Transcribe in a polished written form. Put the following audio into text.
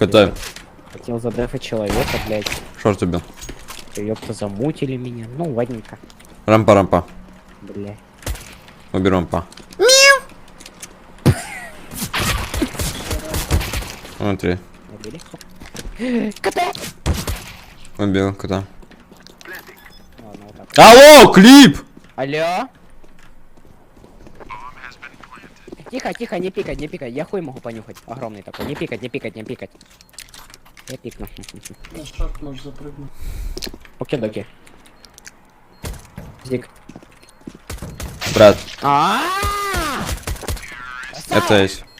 Катай. Хотел задефать человека, блядь. Шорт убил. Ёпта, замутили меня. Ну, ладненько. Рампа. Бля. Убери рампа. Смотри. Набери. Кота! Убил кота. Ладно, вот так. Алло, клип! Алло? Тихо, тихо, не пикать, не пикать. Я хуй могу понюхать. Огромный такой. Не пикать, не пикать, не пикать. Я пикну. На шаг можешь запрыгнуть. Окей-доки. Зик. Брат, А! это есть.